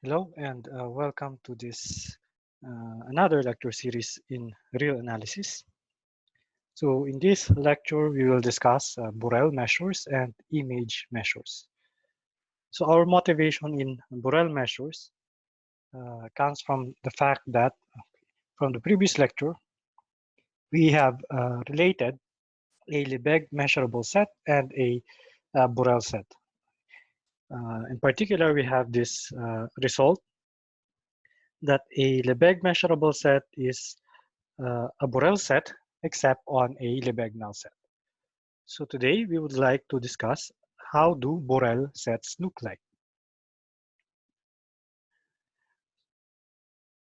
Hello and welcome to this another lecture series in real analysis. So in this lecture, we will discuss Borel measures and image measures. So our motivation in Borel measures comes from the fact that from the previous lecture, we have related a Lebesgue measurable set and a Borel set. In particular, we have this result that a Lebesgue measurable set is a Borel set except on a Lebesgue null set. So today we would like to discuss how do Borel sets look like.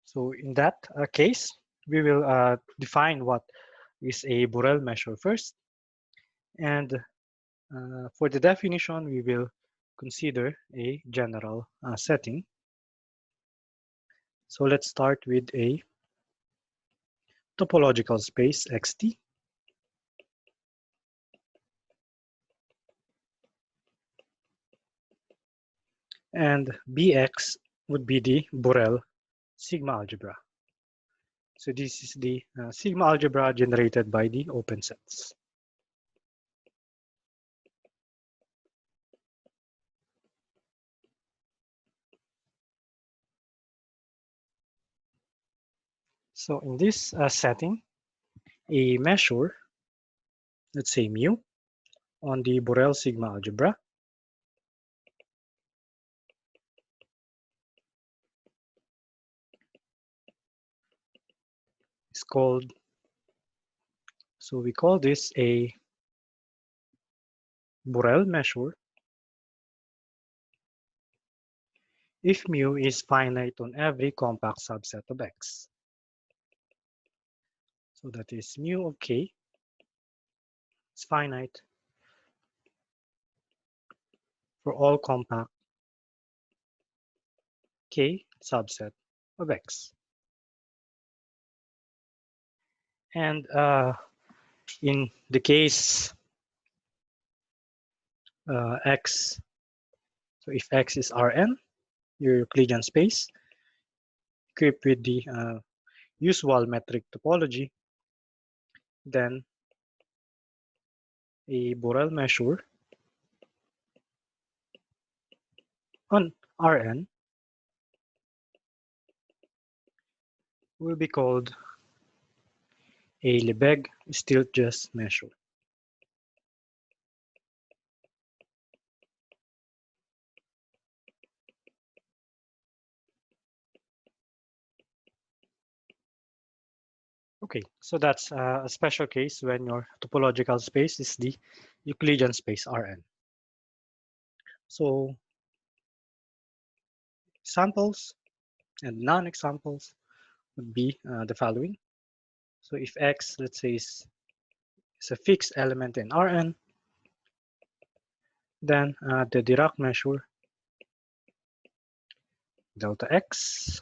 So in that case, we will define what is a Borel measure first. And for the definition, we will consider a general setting. So let's start with a topological space xt. And Bx would be the Borel sigma algebra. So this is the sigma algebra generated by the open sets. So in this setting, a measure, let's say mu, on the Borel sigma algebra is called, so we call this a Borel measure if mu is finite on every compact subset of X. So that is mu of K is finite for all compact K subset of X. And in the case X, so if X is Rn, your Euclidean space, equipped with the usual metric topology, then a Borel measure on Rn will be called a Lebesgue Stieltjes measure. Okay, so that's a special case when your topological space is the Euclidean space Rn. So samples and non-examples would be the following. So if X, let's say, is a fixed element in Rn, then the Dirac measure delta X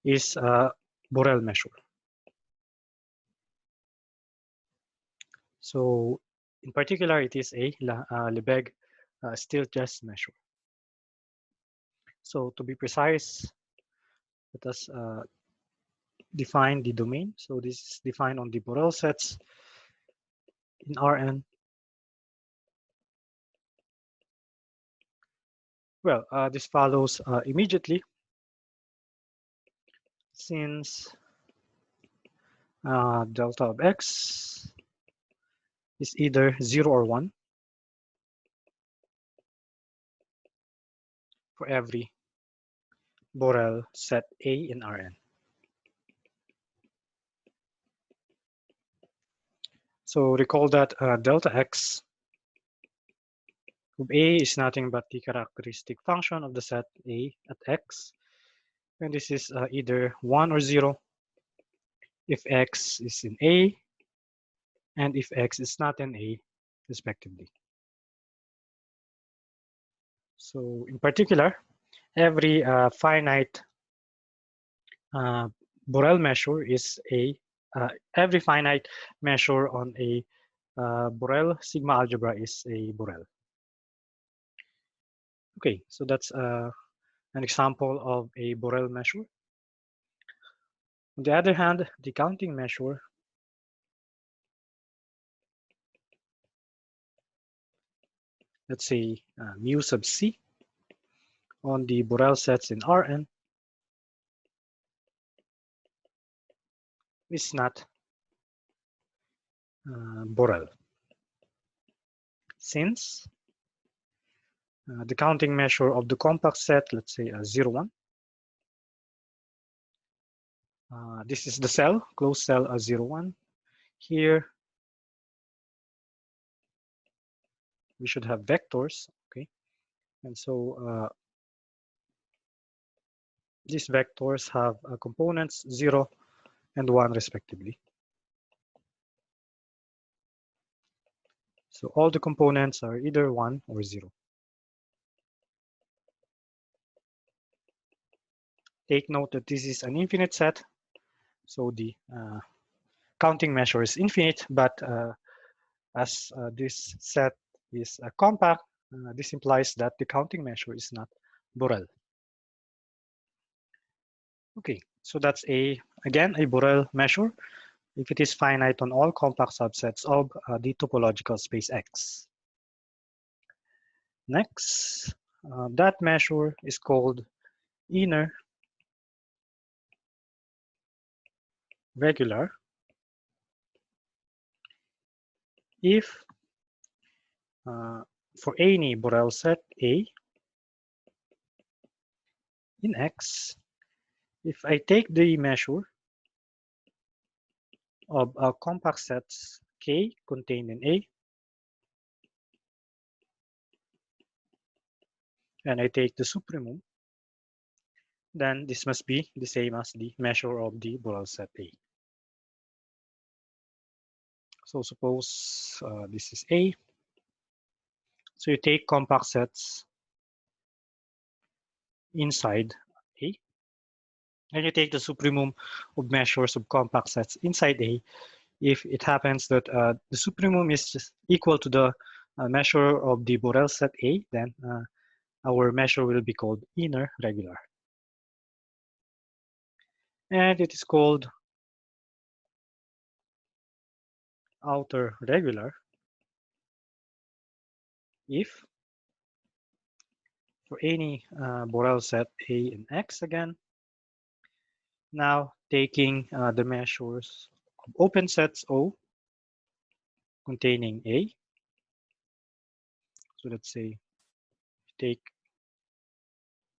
is a Borel measure. So in particular, it is a Lebesgue Stieltjes measure. So to be precise, let us define the domain. So this is defined on the Borel sets in Rn. Well, this follows immediately since delta of X is either 0 or 1 for every Borel set A in Rn. So recall that delta X of A is nothing but the characteristic function of the set A at X. And this is either 1 or 0 if X is in A and if X is not in A, respectively. So in particular, every finite Borel measure is every finite measure on a Borel sigma algebra is a Borel. Okay, so that's an example of a Borel measure. On the other hand, the counting measure, let's say mu sub c on the Borel sets in Rn, is not Borel, since the counting measure of the compact set, let's say 0, 1. This is the cell, closed cell 0, 1. Here, we should have vectors, okay? And so these vectors have components 0 and 1 respectively. So all the components are either 1 or 0. Take note that this is an infinite set, so the counting measure is infinite, but as this set is compact, this implies that the counting measure is not Borel. Okay, so that's again a Borel measure if it is finite on all compact subsets of the topological space X. Next, that measure is called inner regular if for any Borel set A in X, if I take the measure of compact sets K contained in A, and I take the supremum, then this must be the same as the measure of the Borel set A. So suppose this is A. So you take compact sets inside A, and you take the supremum of measures of compact sets inside A. If it happens that the supremum is just equal to the measure of the Borel set A, then our measure will be called inner regular. And it is called outer regular if for any Borel set A and X again, now taking the measures of open sets O containing A. So let's say take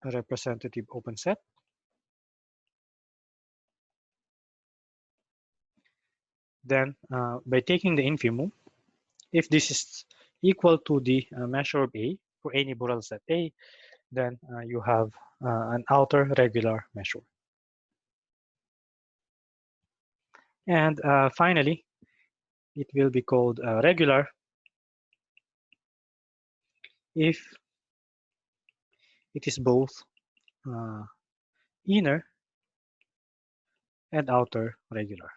a representative open set. Then by taking the infimum, if this is equal to the measure of A for any Borel set A, then you have an outer regular measure. And finally, it will be called regular if it is both inner and outer regular.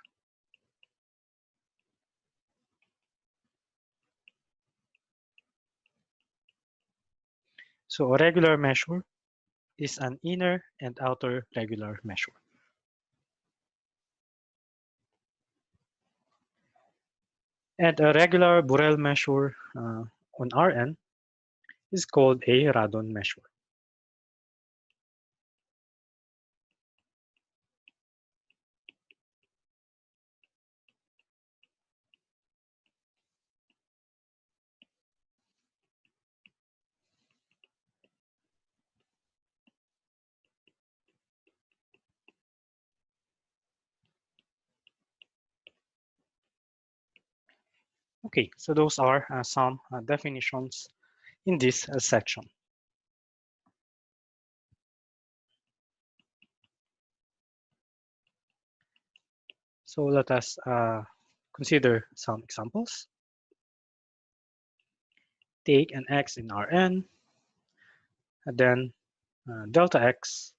So a regular measure is an inner and outer regular measure. And a regular Borel measure on Rn is called a radon measure. Okay, so those are some definitions in this section. So let us consider some examples. Take an X in Rn, and then delta X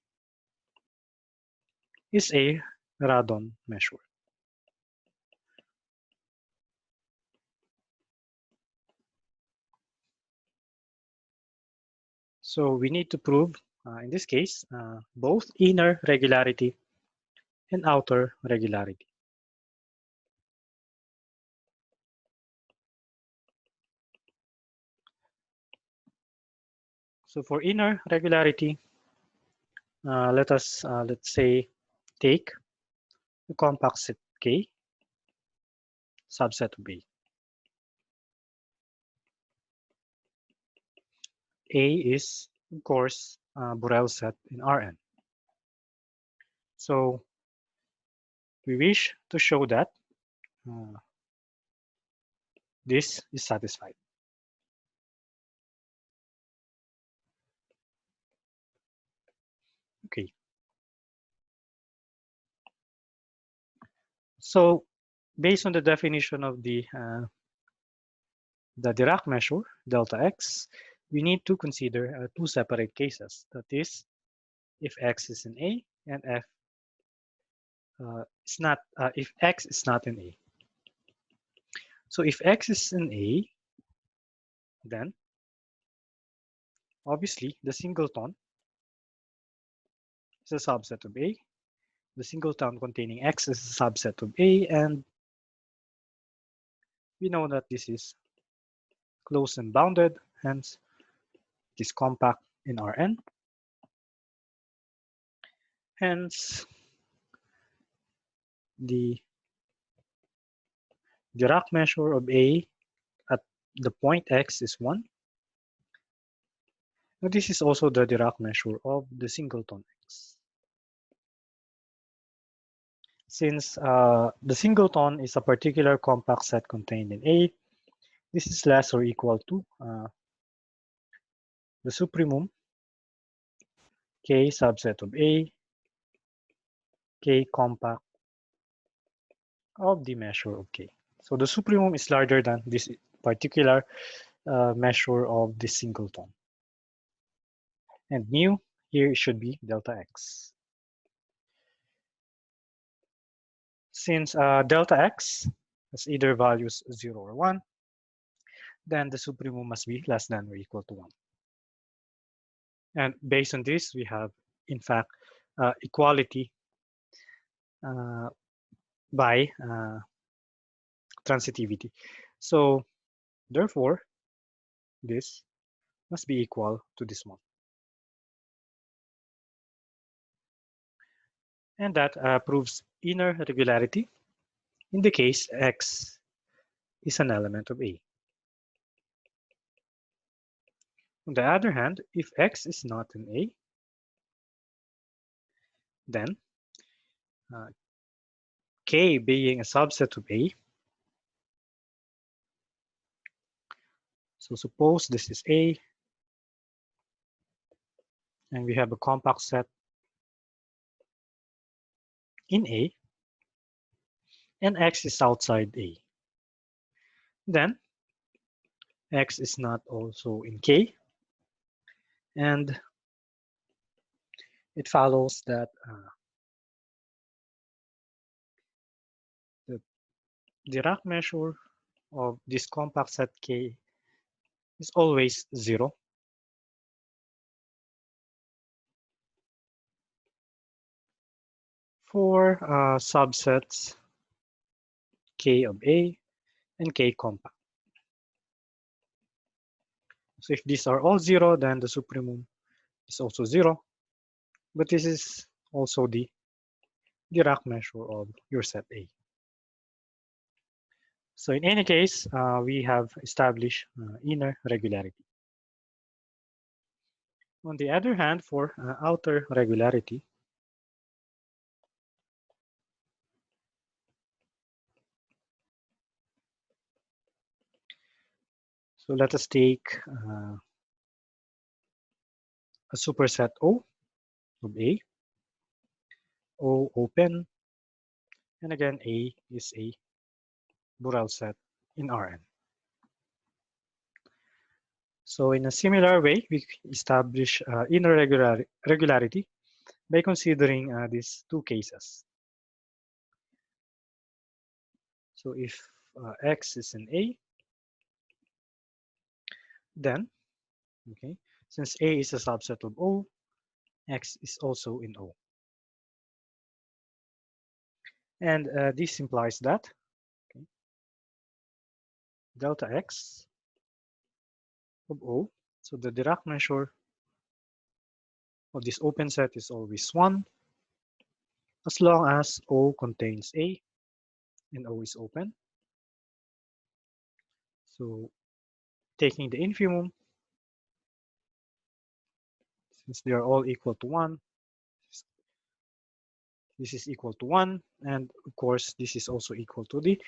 is a radon measure. So we need to prove, in this case, both inner regularity and outer regularity. So for inner regularity, let's say, take the compact set K, subset of A. A is, of course, Borel set in Rn. So we wish to show that this is satisfied. Okay. So based on the definition of the Dirac measure, delta x, we need to consider two separate cases. That is, if x is in A and if x is not in A. So if x is in A, then obviously the singleton is a subset of A. The singleton containing x is a subset of A, and we know that this is closed and bounded, hence it is compact in Rn. Hence, the Dirac measure of A at the point x is 1. Now this is also the Dirac measure of the singleton x. Since the singleton is a particular compact set contained in A, this is less or equal to the supremum K subset of A, K compact of the measure of K. So the supremum is larger than this particular measure of the singleton. And mu here should be delta x. Since delta x has either values 0 or 1, then the supremum must be less than or equal to 1. And based on this, we have, in fact, equality by transitivity. So therefore, this must be equal to this one. And that proves inner regularity in the case x is an element of A. On the other hand, if x is not an A, then K being a subset of A, so suppose this is A, and we have a compact set in A, and x is outside A. Then x is not also in K, and it follows that the Dirac measure of this compact set K is always 0 for subsets K of A and K compact. So if these are all 0, then the supremum is also 0. But this is also the Dirac measure of your set A. So in any case, we have established inner regularity. On the other hand, for outer regularity, so let us take a superset O of A, O open, and again A is a Borel set in Rn. So in a similar way, we establish inner regularity by considering these two cases. So if x is an A, then Since A is a subset of O, X is also in O. And this implies that delta X of O, so the Dirac measure of this open set is always 1 as long as O contains A and O is open. So taking the infimum, since they are all equal to 1, this is equal to 1, and of course this is also equal to the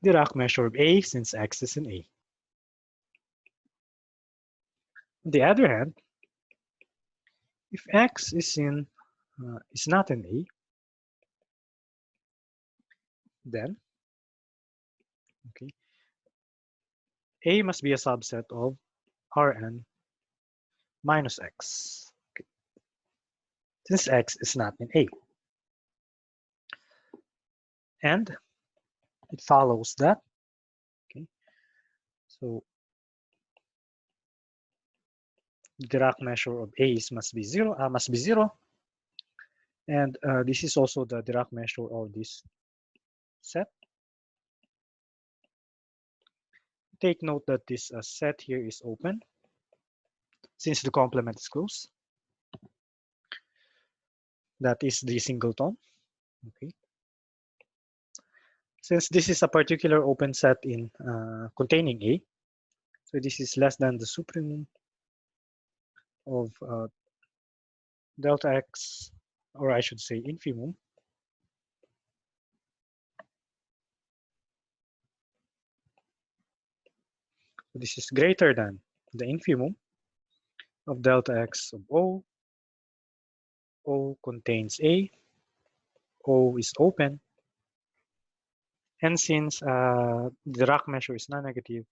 Dirac measure of A since X is in A. On the other hand, if X is not in A, then A must be a subset of Rn minus X, since X is not in A. And it follows that, so the Dirac measure of A must be zero, and this is also the Dirac measure of this set. Take note that this set here is open since the complement is closed. That is the singleton. Since this is a particular open set in containing A, so this is less than the supremum of delta X, or I should say infimum. So this is greater than the infimum of delta X of O. O contains A. O is open. And since the Dirac measure is non-negative,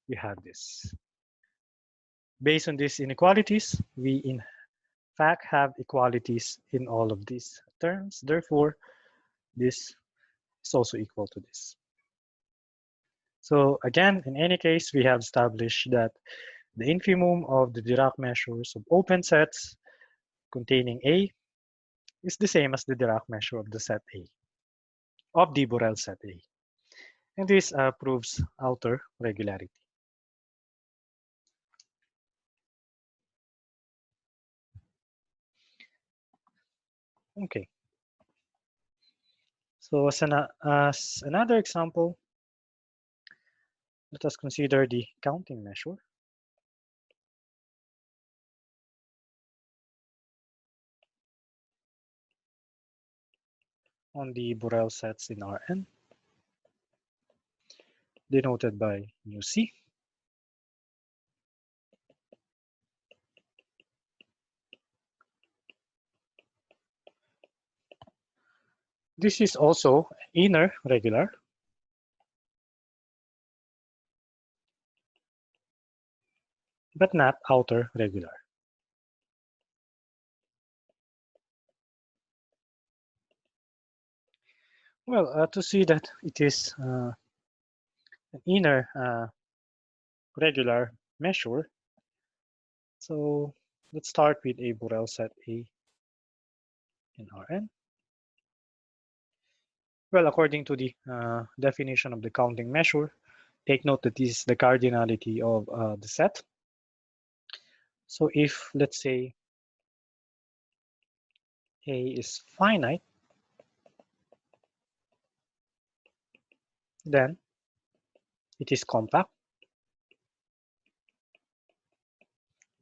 we have this. Based on these inequalities, we in fact have equalities in all of these terms. Therefore, this is also equal to this. So again, in any case, we have established that the infimum of the Dirac measures of open sets containing A is the same as the Dirac measure of the set A, of the Borel set A. And this proves outer regularity. Okay. So as another example, let us consider the counting measure. On the Borel sets in Rn, denoted by mu c. This is also inner regular. But not outer regular. Well, to see that it is an inner regular measure, so let's start with a Borel set A in Rn. Well, according to the definition of the counting measure, take note that this is the cardinality of the set. So if, let's say, A is finite, then it is compact,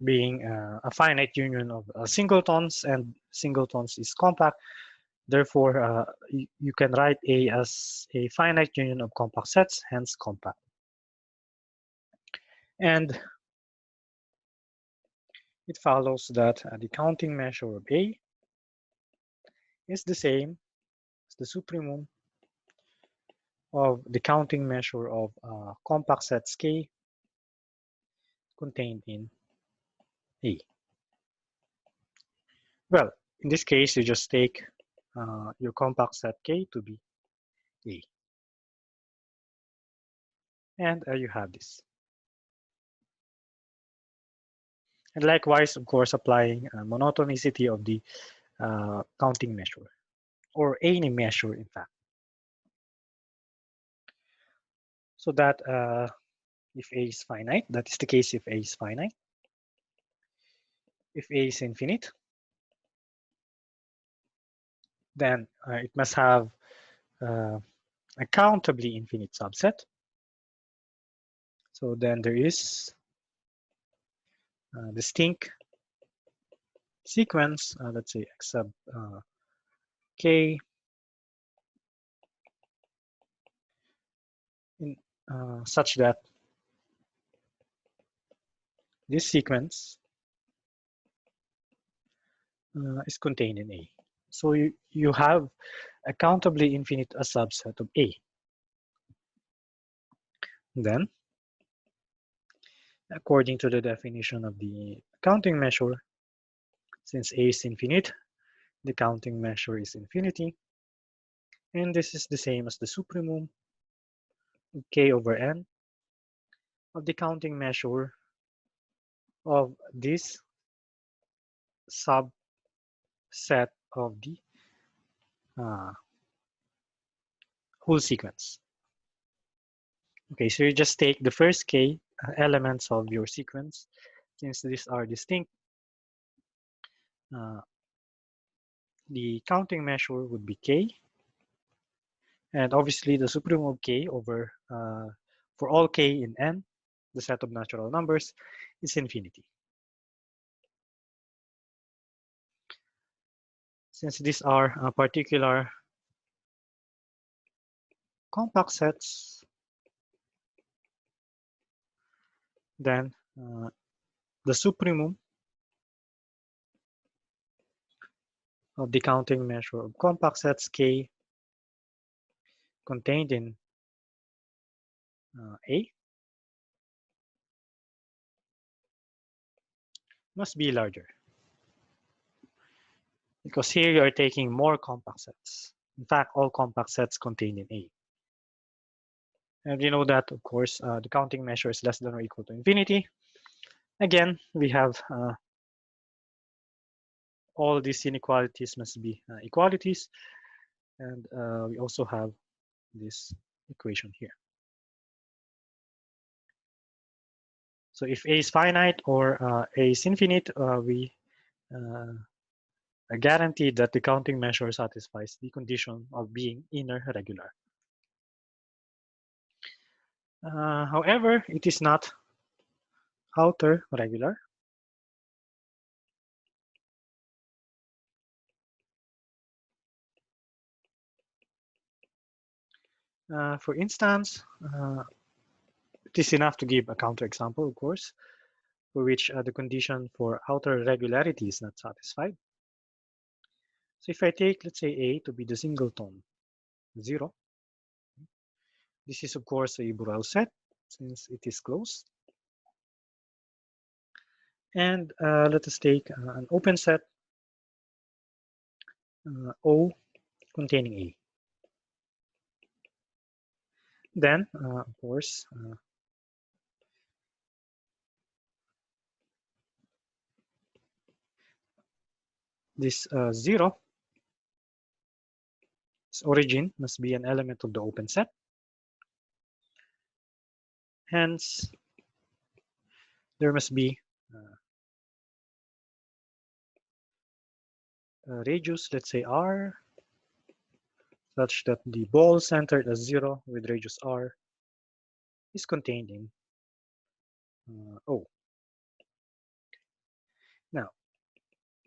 being a finite union of singletons, and singletons is compact. Therefore, you can write A as a finite union of compact sets, hence compact. And it follows that the counting measure of A is the same as the supremum of the counting measure of compact sets K contained in A. Well, in this case, you just take your compact set K to be A. And you have this. And likewise, of course, applying monotonicity of the counting measure, or any measure, in fact. So that if A is finite, that is the case if A is finite. If A is infinite, then it must have a countably infinite subset. So then there is a distinct sequence, let's say x sub k, in, such that this sequence is contained in A. So you have a countably infinite a subset of A. Then, according to the definition of the counting measure, since A is infinite, the counting measure is infinity. And this is the same as the supremum of k over n of the counting measure of this subset of the whole sequence. Okay, so you just take the first k elements of your sequence. Since these are distinct, the counting measure would be k. And obviously, the supremum of k over, for all k in n, the set of natural numbers, is infinity. Since these are particular compact sets, then the supremum of the counting measure of compact sets k contained in A must be larger, because here you are taking more compact sets. In fact, all compact sets contained in A. And you know that, of course, the counting measure is less than or equal to infinity. Again, we have all these inequalities must be equalities. And we also have this equation here. So if A is finite or A is infinite, we guarantee that the counting measure satisfies the condition of being inner regular. However, it is not outer regular. For instance, it is enough to give a counterexample, of course, for which the condition for outer regularity is not satisfied. So if I take, let's say, A to be the singleton 0, this is, of course, a Borel set, since it is closed. And let us take an open set O containing A. Then, of course, this 0, its origin must be an element of the open set. Hence, there must be a radius, let's say r, such that the ball centered as 0 with radius r is contained in O. Now,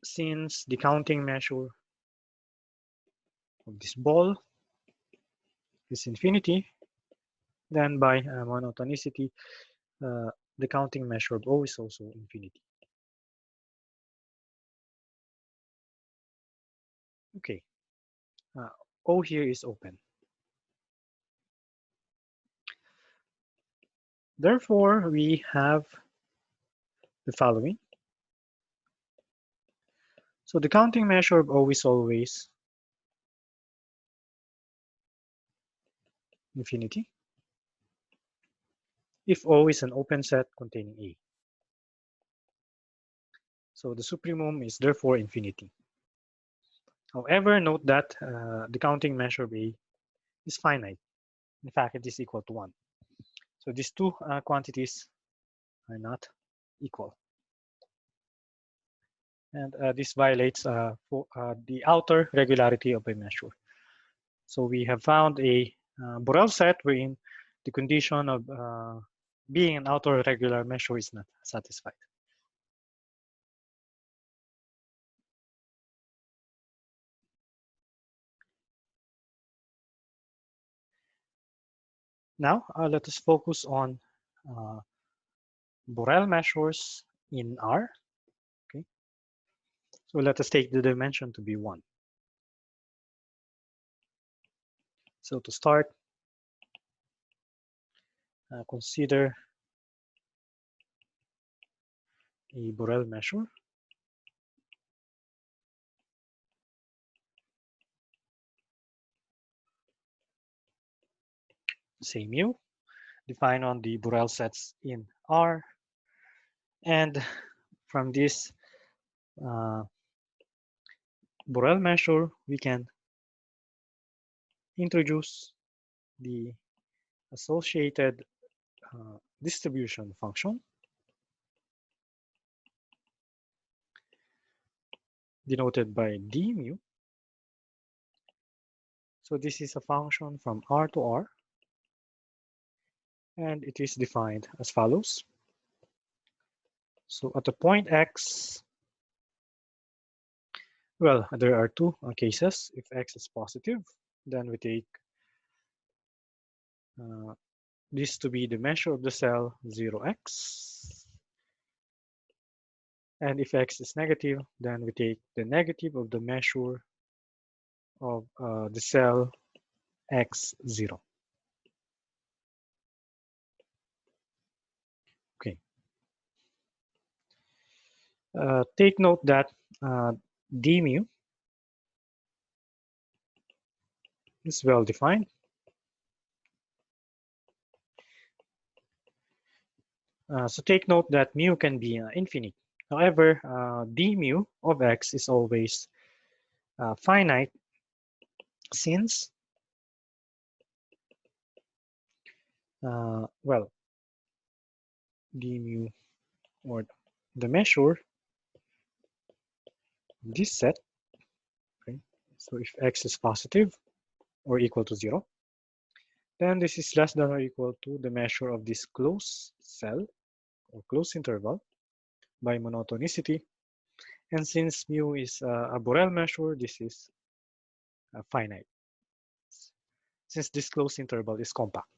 since the counting measure of this ball is infinity, then by monotonicity, the counting measure of O is also infinity. Okay, O here is open. Therefore, we have the following. So the counting measure of O is always infinity if O is an open set containing A. So the supremum is therefore infinity. However, note that the counting measure of A is finite. In fact, it is equal to 1. So these two quantities are not equal. And this violates the outer regularity of a measure. So we have found a Borel set wherein the condition of being an outer regular measure is not satisfied. Now, let us focus on Borel measures in R. Okay. So let us take the dimension to be 1. So to start, consider a Borel measure. Say mu, defined on the Borel sets in R. And from this Borel measure, we can introduce the associated distribution function denoted by d mu. So this is a function from R to R, and it is defined as follows. So at the point X, well, there are two cases. If X is positive, then we take this to be the measure of the cell 0x. And if X is negative, then we take the negative of the measure of the cell x0. Okay. Take note that d mu is well defined. So take note that mu can be infinite. However, d mu of x is always finite, since well, d mu, or the measure of this set, okay, so if x is positive or equal to 0, then this is less than or equal to the measure of this closed cell or closed interval by monotonicity. And since mu is a Borel measure, this is finite, since this closed interval is compact.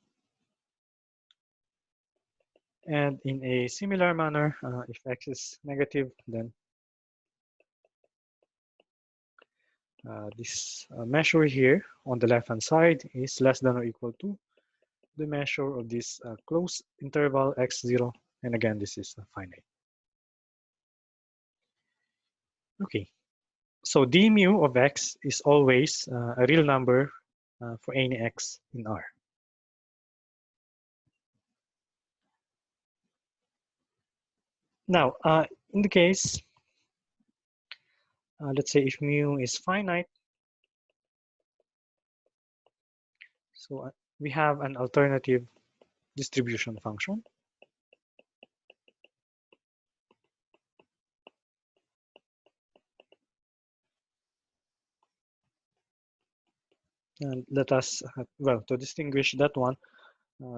And in a similar manner, if x is negative, then this measure here on the left-hand side is less than or equal to the measure of this closed interval x0. And again, this is finite. Okay, so d mu of x is always a real number for any x in R. Now, in the case, let's say if mu is finite, so we have an alternative distribution function. And let us, well, to distinguish that one,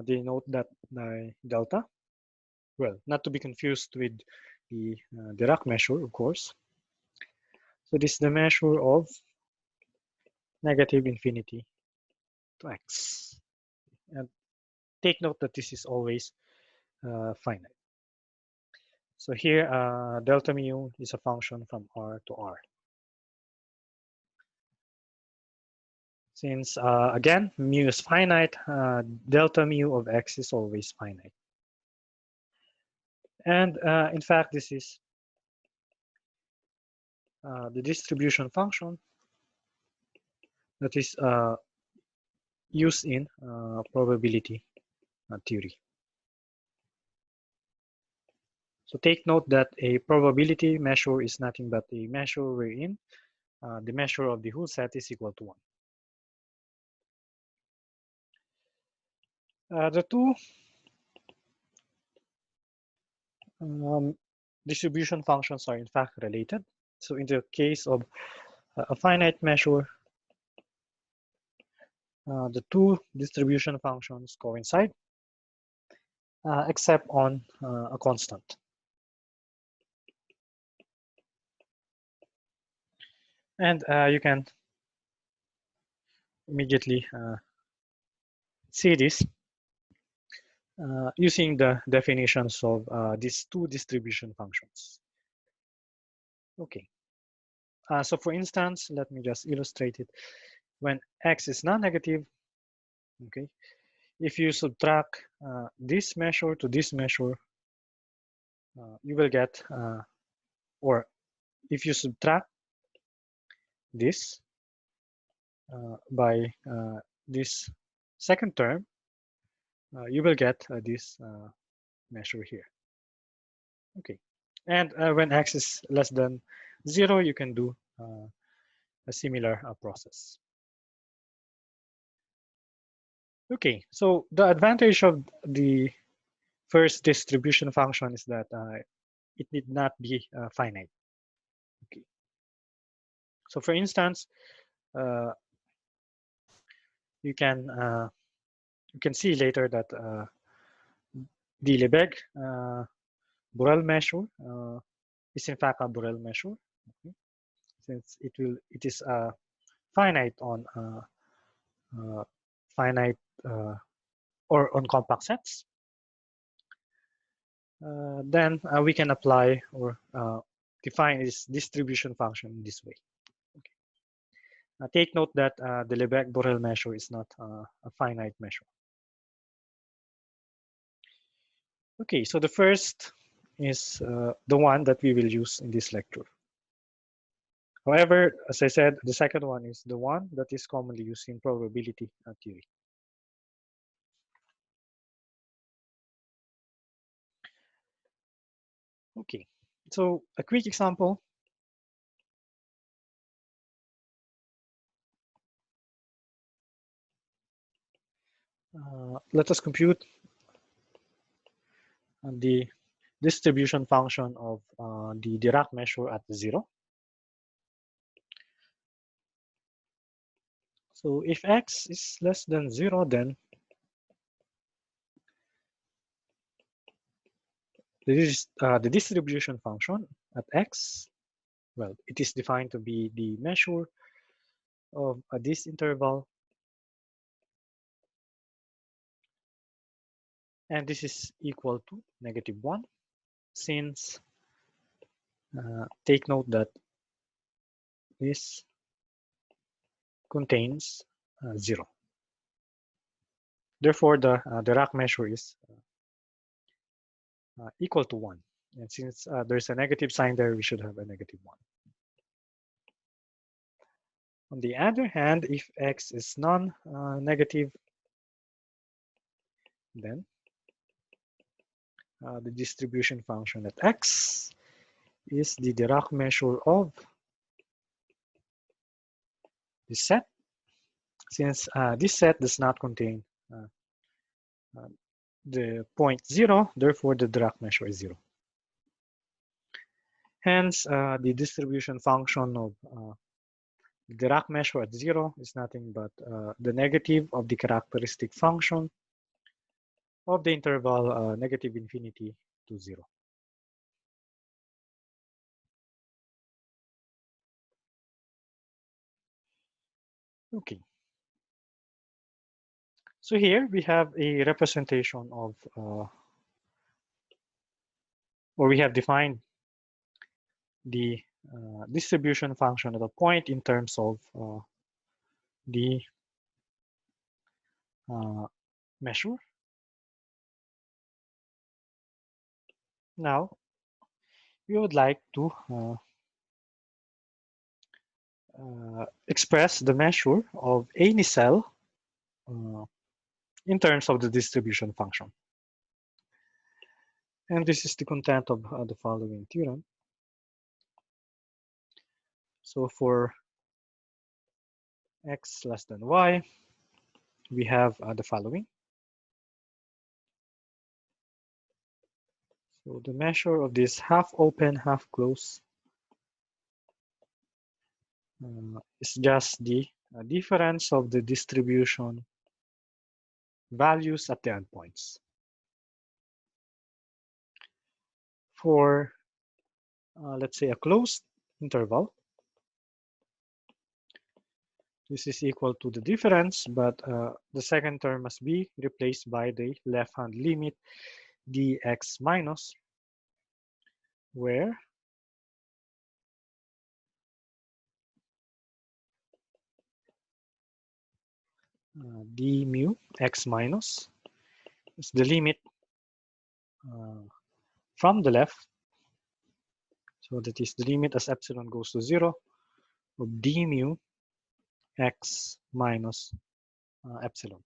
denote that by delta. Well, not to be confused with the Dirac measure, of course. So this is the measure of negative infinity to x. And take note that this is always finite. So here, delta mu is a function from R to R. Since, again, mu is finite, delta mu of x is always finite. And in fact, this is the distribution function that is used in probability theory. So take note that a probability measure is nothing but a measure wherein the measure of the whole set is equal to 1. The two distribution functions are in fact related. So in the case of a finite measure, the two distribution functions coincide except on a constant. And you can immediately see this using the definitions of these two distribution functions. Okay. So for instance, let me just illustrate it. When x is non-negative, okay, if you subtract this measure to this measure, you will get, or if you subtract this by this second term, you will get this measure here. Okay, and when x is less than 0, you can do a similar process. Okay, so the advantage of the first distribution function is that it need not be finite. Okay, so for instance, you can see later that the Lebesgue Borel measure is in fact a Borel measure, okay, since it is finite on finite or on compact sets. Then we can apply or define this distribution function in this way. Okay. Take note that the Lebesgue Borel measure is not a finite measure. Okay, so the first is the one that we will use in this lecture. However, as I said, the second one is the one that is commonly used in probability theory. Okay, so a quick example. Let us compute the distribution function of the Dirac measure at 0. So if x is less than 0, then the distribution function at x, well, it is defined to be the measure of this interval, and this is equal to -1, since take note that this contains 0. Therefore, the Dirac measure is equal to 1. And since there's a negative sign there, we should have a -1. On the other hand, if x is non-negative, then the distribution function at x is the Dirac measure of this set, since this set does not contain the point 0, therefore the Dirac measure is 0. Hence, the distribution function of the Dirac measure at 0 is nothing but the negative of the characteristic function of the interval -∞ to 0. Okay. So here we have a representation of, or we have defined the distribution function at a point in terms of the measure. Now, we would like to express the measure of any cell in terms of the distribution function. And this is the content of the following theorem. So for x less than y, we have the following. So the measure of this half open, half closed is just the difference of the distribution values at the endpoints. For, let's say, a closed interval, this is equal to the difference, but the second term must be replaced by the left-hand limit dx minus, where d mu x minus is the limit from the left. So that is the limit as epsilon goes to 0 of d mu x minus epsilon.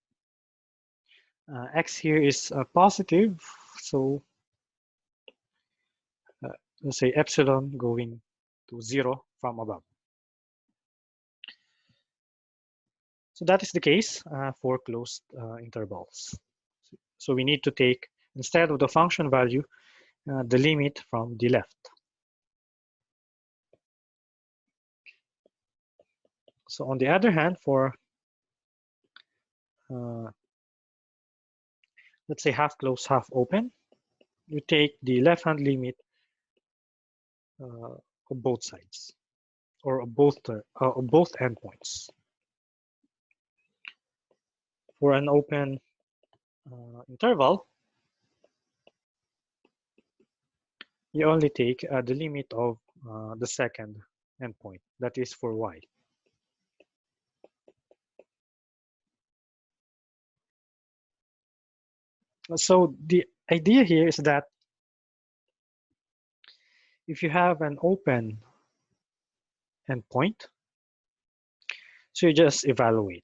X here is positive, so let's say epsilon going to 0 from above. So that is the case for closed intervals. So we need to take, instead of the function value, the limit from the left. So on the other hand, for let's say half closed, half open, you take the left-hand limit of both sides, or of both endpoints. For an open interval, you only take the limit of the second endpoint, that is for y. So the idea here is that if you have an open endpoint, so you just evaluate.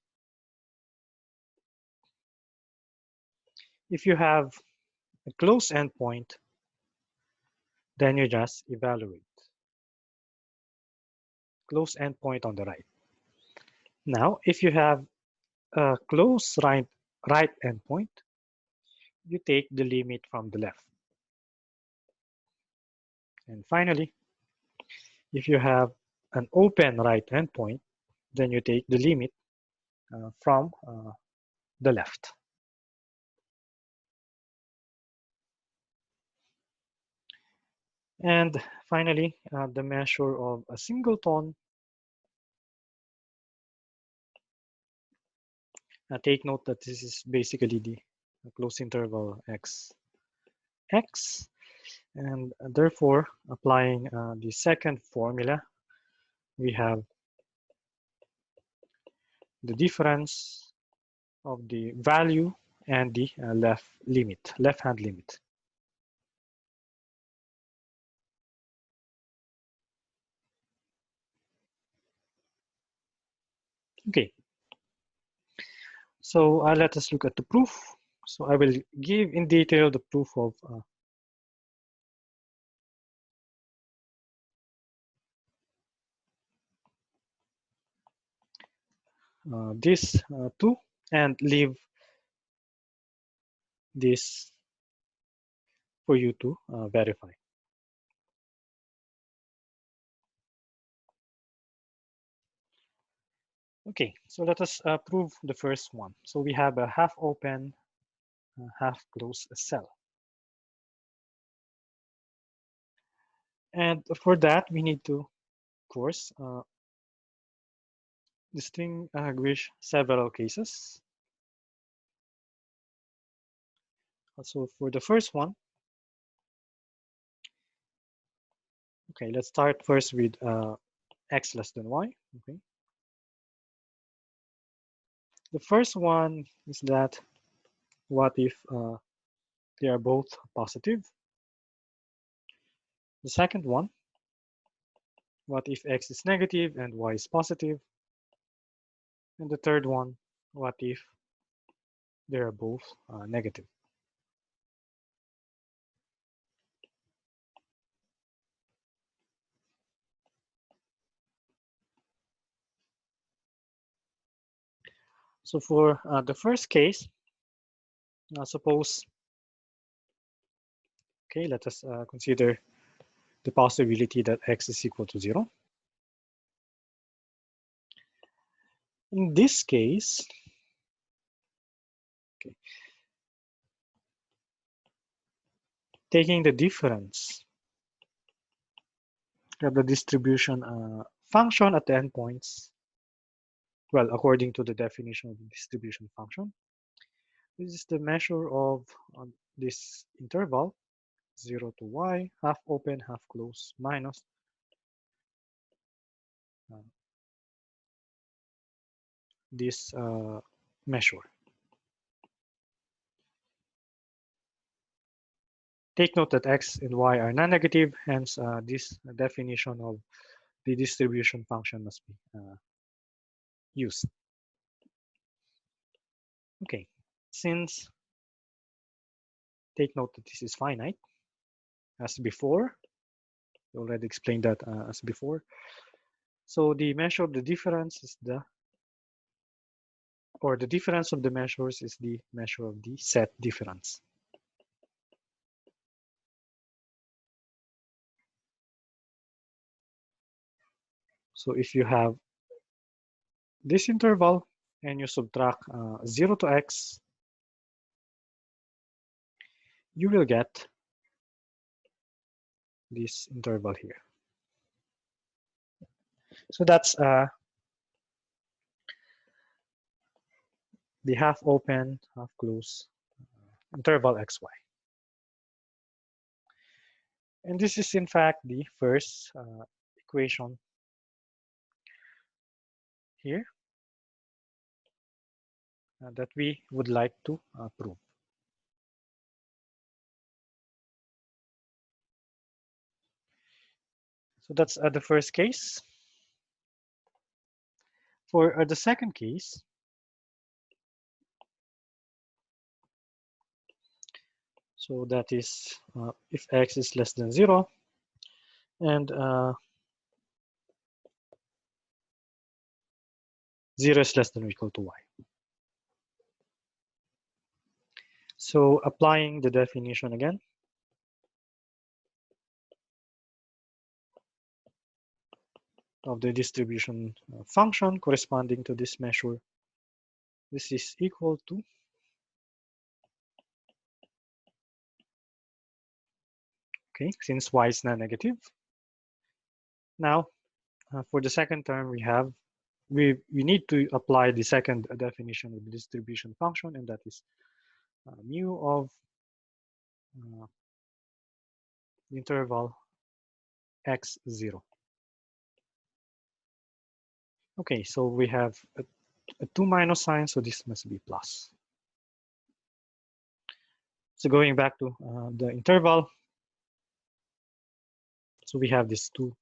If you have a closed endpoint, then you just evaluate. Closed endpoint on the right. Now, if you have a closed right endpoint, you take the limit from the left. And finally, if you have an open right endpoint, then you take the limit from the left. And finally, the measure of a singleton. Take note that this is basically the closed interval x, and therefore applying the second formula, we have the difference of the value and the left-hand limit. Okay, so let us look at the proof. So I will give in detail the proof of this two, and leave this for you to verify. Okay, so let us prove the first one. So we have a half open, half closed cell. And for that, we need to, of course, distinguish several cases. So for the first one, okay, let's start first with x less than y. Okay. The first one is that what if they are both positive? The second one, what if x is negative and y is positive? And the third one, what if they are both negative? So for the first case, suppose, okay, let us consider the possibility that x is equal to 0. In this case, okay, taking the difference of the distribution function at the endpoints, well, according to the definition of the distribution function, this is the measure of this interval 0 to y, half open, half closed, minus this measure. Take note that x and y are non-negative, hence this definition of the distribution function must be used. Okay, since take note that this is finite, as before, we already explained that as before. So the measure of the difference is the difference of the measures is the measure of the set difference. So if you have this interval and you subtract 0 to x, you will get this interval here. So that's the half open, half closed interval xy. And this is in fact the first equation here that we would like to prove. So that's the first case. For the second case, so that is if x is less than 0 and 0 is less than or equal to y. So applying the definition again, of the distribution function corresponding to this measure, this is equal to okay, since y is non-negative. Now, for the second term, we need to apply the second definition of the distribution function, and that is mu of the interval x0. Okay, so we have a 2 minus sign, so this must be plus. So going back to the interval, so we have this 2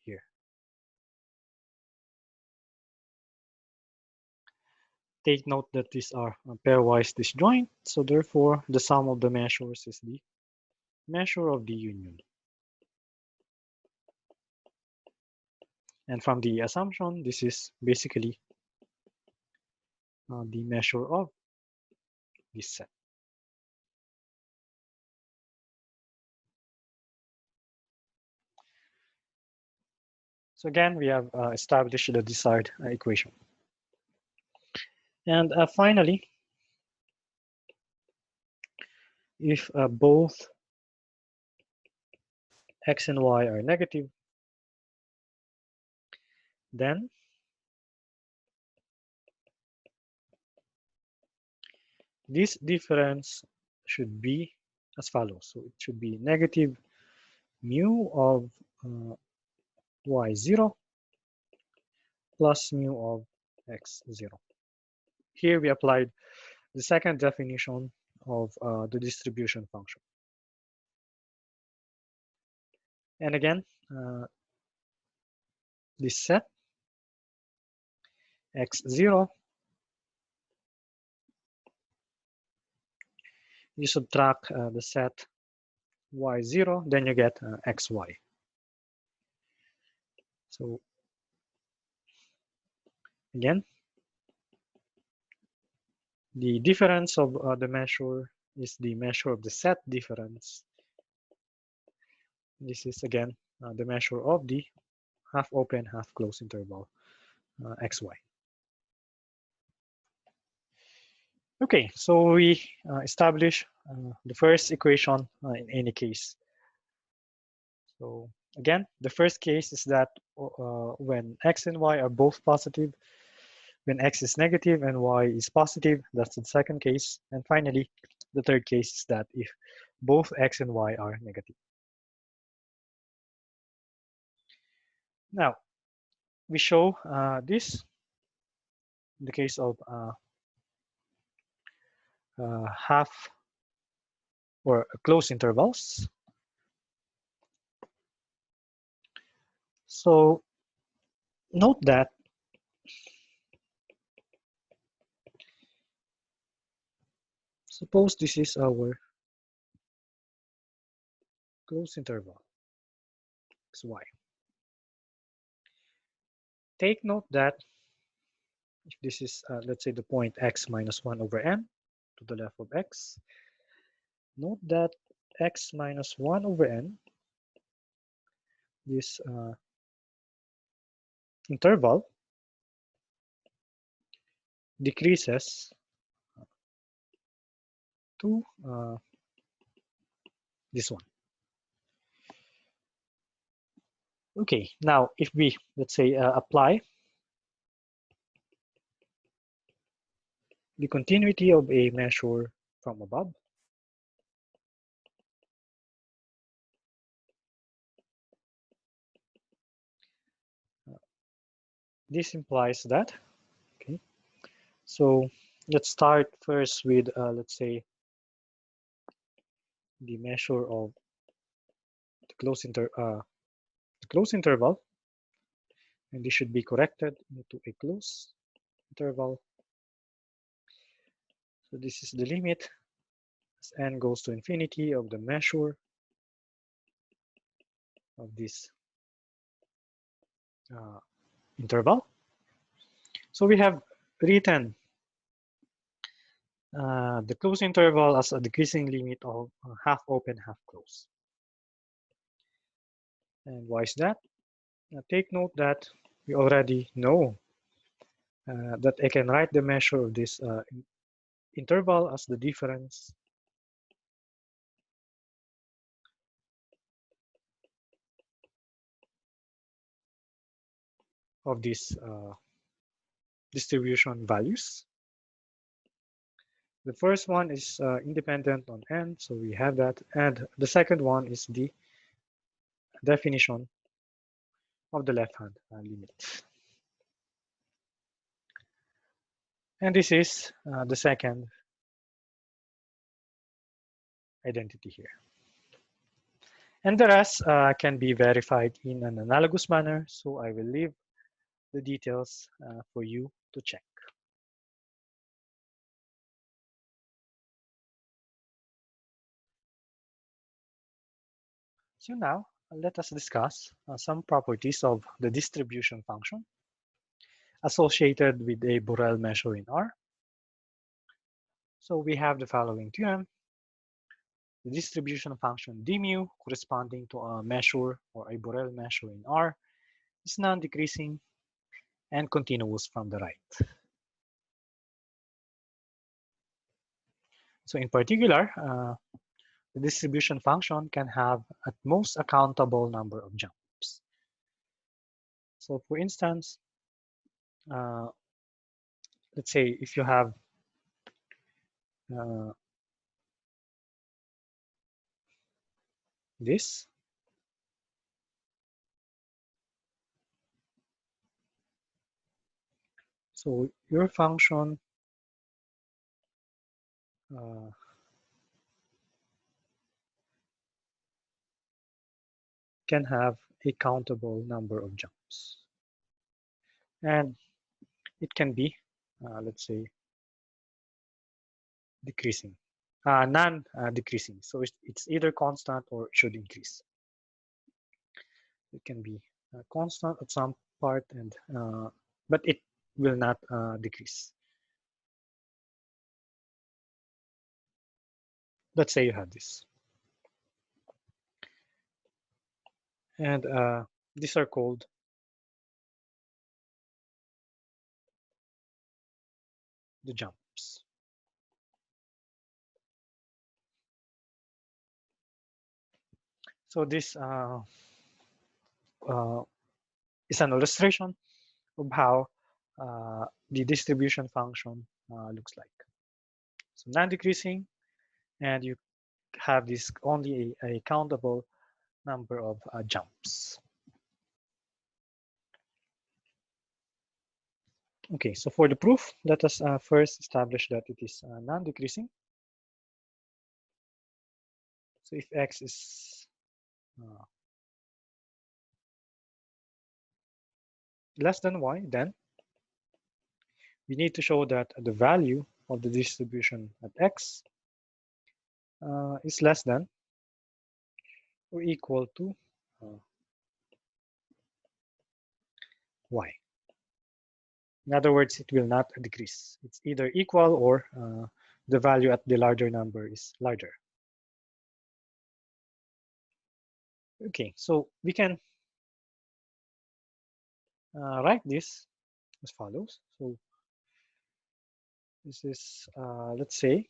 here. Take note that these are pairwise disjoint, so therefore the sum of the measures is the measure of the union. And from the assumption, this is basically the measure of this set. So again, we have established the desired equation. And finally, if both x and y are negative, then this difference should be as follows. So it should be negative mu of y0 plus mu of x0. Here we applied the second definition of the distribution function. And again, this set x0, you subtract the set y0, then you get xy. So again, The difference of the measure is the measure of the set difference. This is again the measure of the half open, half closed interval xy. Okay, so we establish the first equation in any case. So again, the first case is that when x and y are both positive, when x is negative and y is positive, that's the second case. And finally, the third case is that if both x and y are negative. Now, we show this in the case of half or closed intervals. So note that suppose this is our closed interval xy. Take note that if this is, let's say, the point x minus 1 over n to the left of x, note that x minus 1 over n, this interval, decreases to this one. Okay, now if we, let's say, apply the continuity of a measure from above, this implies that, okay, so let's start first with, let's say, the measure of the closed interval, and this should be corrected into a closed interval. So this is the limit as n goes to infinity of the measure of this interval. So we have written the closed interval as a decreasing limit of half open, half closed. And why is that? Take note that we already know that I can write the measure of this interval as the difference of these distribution values. The first one is independent on n, so we have that. And the second one is the definition of the left-hand limit. And this is the second identity here. And the rest can be verified in an analogous manner, so I will leave the details for you to check. So now let us discuss some properties of the distribution function associated with a Borel measure in R. So we have the following theorem. The distribution function d mu corresponding to a measure or a Borel measure in R is non-decreasing and continuous from the right. So in particular, the distribution function can have at most a countable number of jumps. So for instance, let's say if you have this, so your function can have a countable number of jumps. And it can be, let's say, decreasing, non-decreasing. So it's either constant or it should increase. It can be constant at some part, and but it will not decrease. let's say you have this. And these are called the jumps. So this is an illustration of how the distribution function looks like. So non-decreasing, and you have this only a countable number of jumps. Okay, so for the proof, let us first establish that it is non-decreasing. So if x is less than y, then we need to show that the value of the distribution at x is less than or equal to y. In other words, it will not decrease. It's either equal or the value at the larger number is larger. Okay, so we can write this as follows. So this is, let's say,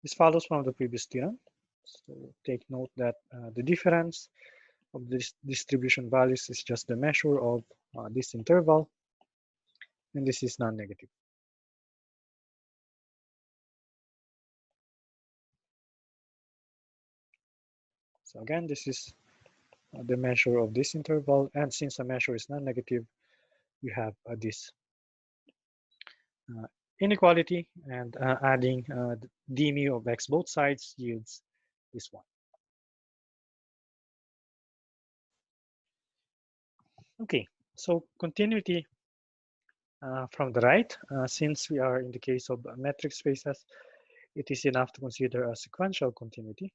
this follows from the previous theorem. So take note that the difference of this distribution values is just the measure of this interval, and this is non-negative. So again, this is the measure of this interval, and since the measure is non-negative, you have this inequality, and adding d mu of x both sides yields this one. Okay, so continuity from the right, since we are in the case of metric spaces, it is enough to consider a sequential continuity.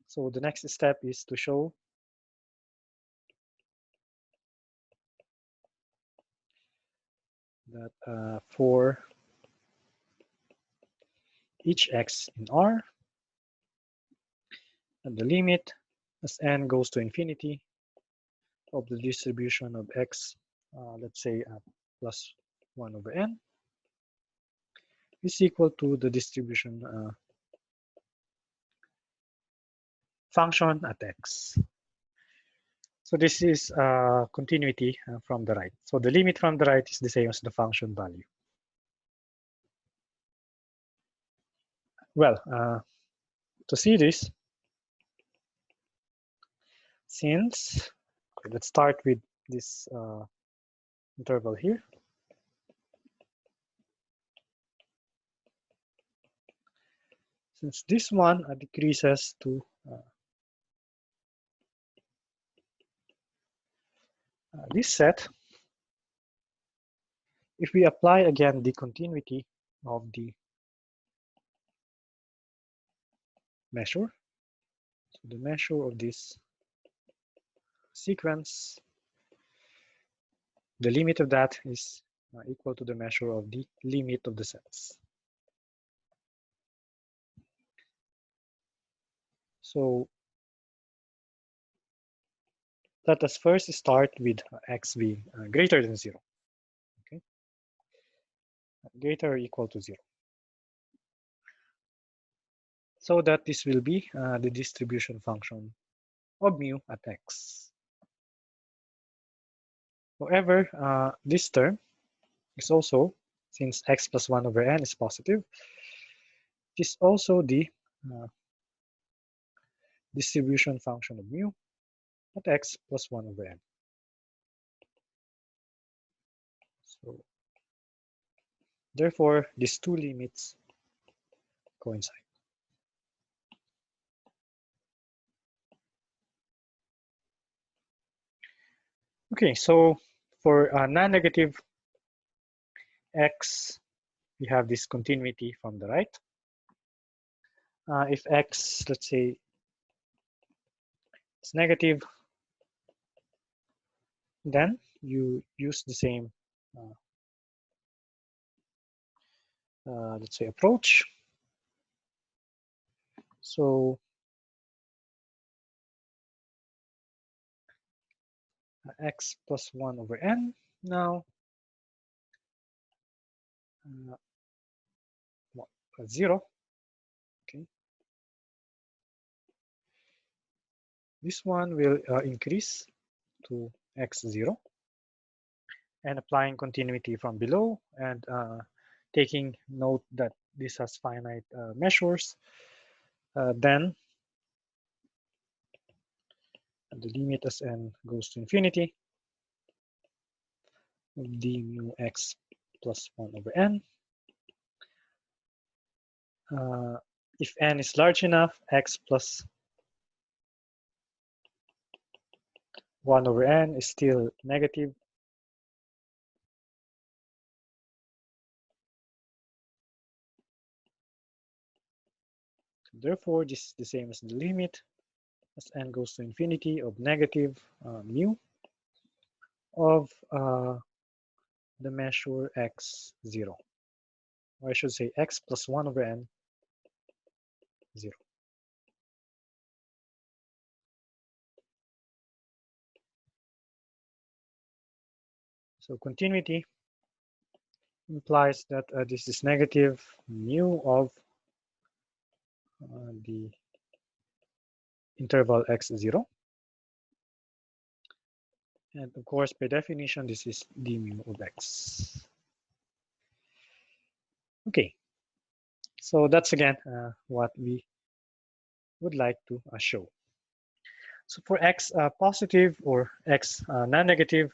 So the next step is to show that for each x in R, and the limit as n goes to infinity of the distribution of x, let's say plus 1 over n, is equal to the distribution function at x. So this is continuity from the right. So the limit from the right is the same as the function value. Well, to see this, since, okay, let's start with this interval here. Since this one decreases to this set, if we apply again the continuity of the measure, so the measure of this sequence, the limit of that is equal to the measure of the limit of the sets. So let us first start with x being greater than 0. Okay, greater or equal to 0. So that this will be the distribution function of mu at x. However, this term is also, since x plus 1 over n is positive, it is also the distribution function of mu at x plus 1 over n. So therefore, these two limits coincide. Okay, so for non-negative x, we have this continuity from the right. If x, let's say, it's negative, then you use the same, let's say, approach. So x plus 1 over n now, 0. Okay, this one will increase to x0, and applying continuity from below and taking note that this has finite measures, then the limit as n goes to infinity d mu x plus 1 over n. If n is large enough, x plus 1 over n is still negative. Therefore, this is the same as the limit as n goes to infinity of negative mu of the measure x0. Or I should say x plus 1 over n, 0. So continuity implies that this is negative mu of the interval x0. And of course, by definition, this is d mu of x. Okay, so that's again what we would like to show. So for x positive or x non-negative,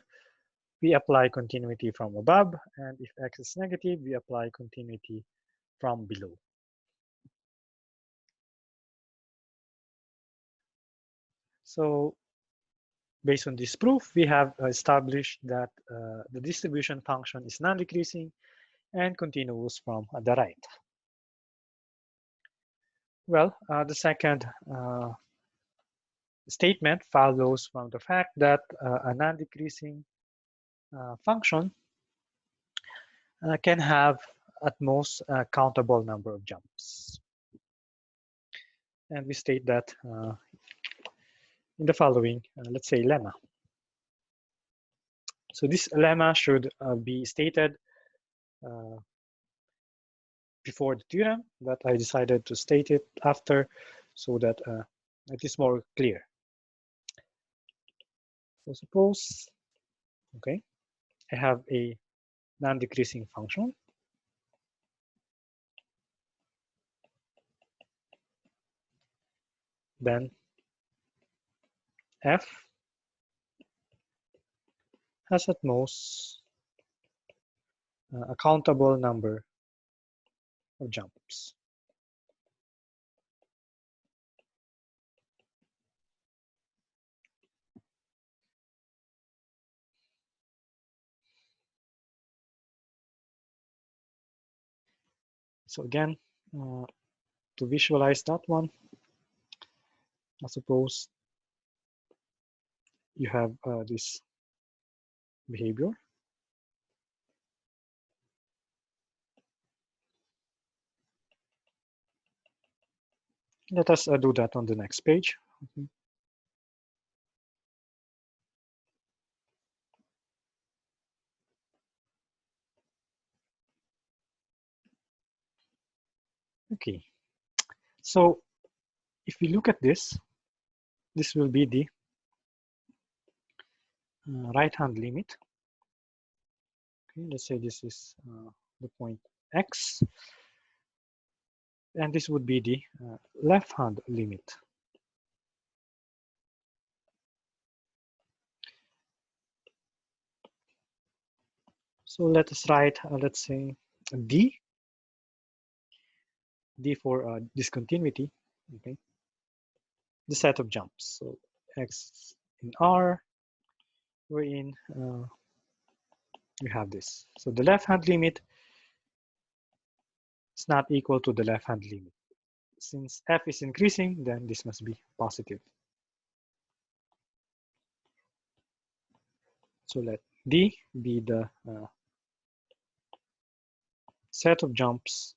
we apply continuity from above, and if x is negative, we apply continuity from below. So based on this proof, we have established that the distribution function is non-decreasing and continuous from the right. Well, the second statement follows from the fact that a non-decreasing function can have at most a countable number of jumps. And we state that in the following, let's say, lemma. So this lemma should be stated before the theorem, but I decided to state it after so that it is more clear. So suppose, okay, I have a non-decreasing function. Then f has at most a countable number of jumps. So again, to visualize that one, I suppose you have this behavior. Let us do that on the next page. Okay, so if we look at this, this will be the right-hand limit. Okay, let's say this is the point x, and this would be the left-hand limit. So let us write, let's say, d for discontinuity, okay, the set of jumps. So x in R, wherein you have this. So the left-hand limit is not equal to the left-hand limit. Since f is increasing, then this must be positive. So let D be the set of jumps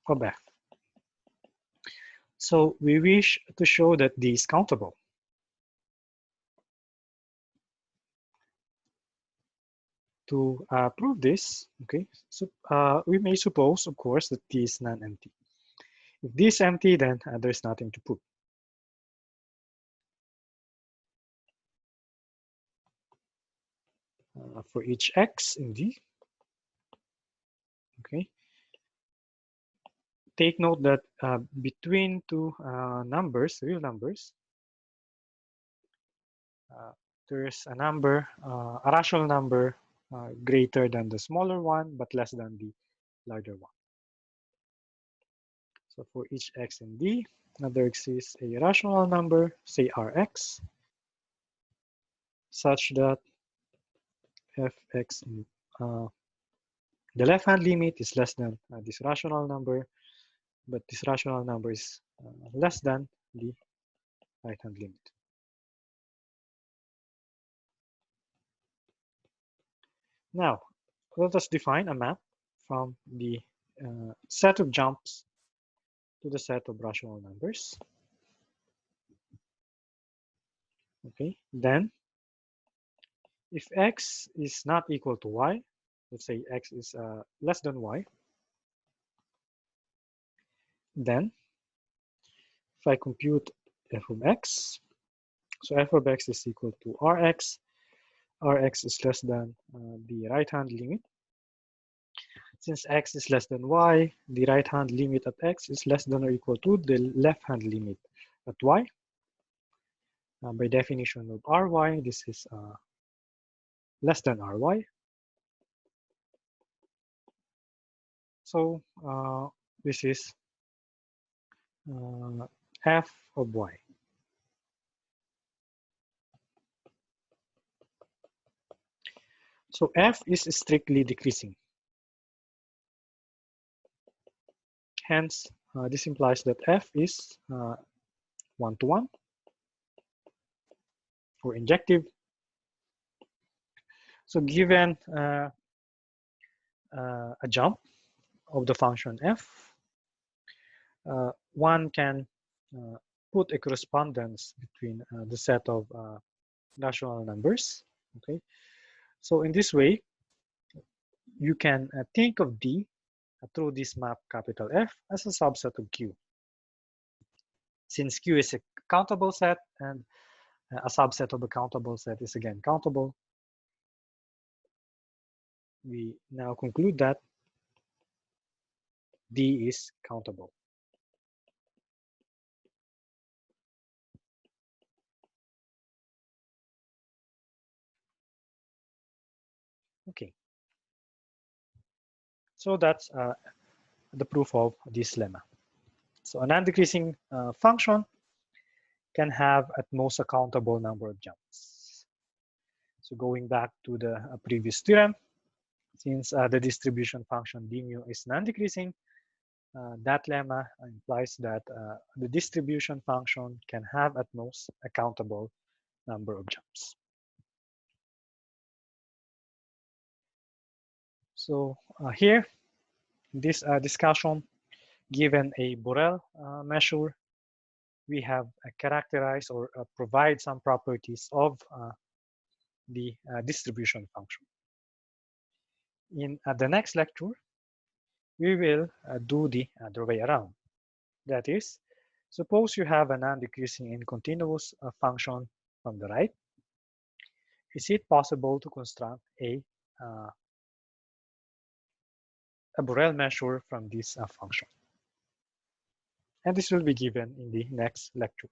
of F. So we wish to show that D is countable. To prove this, okay, so we may suppose, of course, that D is non-empty. If D is empty, then there's nothing to prove. For each X in D, okay, take note that between two numbers, real numbers, there's a number, a rational number greater than the smaller one, but less than the larger one. So for each X in D, there exists a rational number, say Rx, such that Fx in the left-hand limit is less than this rational number, but this rational number is less than the right-hand limit. Now, let us define a map from the set of jumps to the set of rational numbers. Okay, then if x is not equal to y, let's say x is less than y, then if I compute f of x, so f of x is equal to rx, rx is less than the right-hand limit. Since x is less than y, the right-hand limit at x is less than or equal to the left-hand limit at y. By definition of ry, this is less than ry. So this is f of y. So f is strictly decreasing. Hence, this implies that f is one-to-one or injective. So given a jump of the function f, one can put a correspondence between the set of rational numbers. Okay, so in this way, you can think of D through this map capital F as a subset of Q. Since Q is a countable set and a subset of a countable set is again countable, we now conclude that D is countable. Okay, so that's the proof of this lemma. So a non-decreasing function can have at most a countable number of jumps. So going back to the previous theorem, since the distribution function d mu is non-decreasing, that lemma implies that the distribution function can have at most a countable number of jumps. So here, this discussion, given a Borel measure, we have characterized or provide some properties of the distribution function. In the next lecture, we will do the other way around. That is, suppose you have a non-decreasing and continuous function from the right. Is it possible to construct a Borel measure from this function? And this will be given in the next lecture.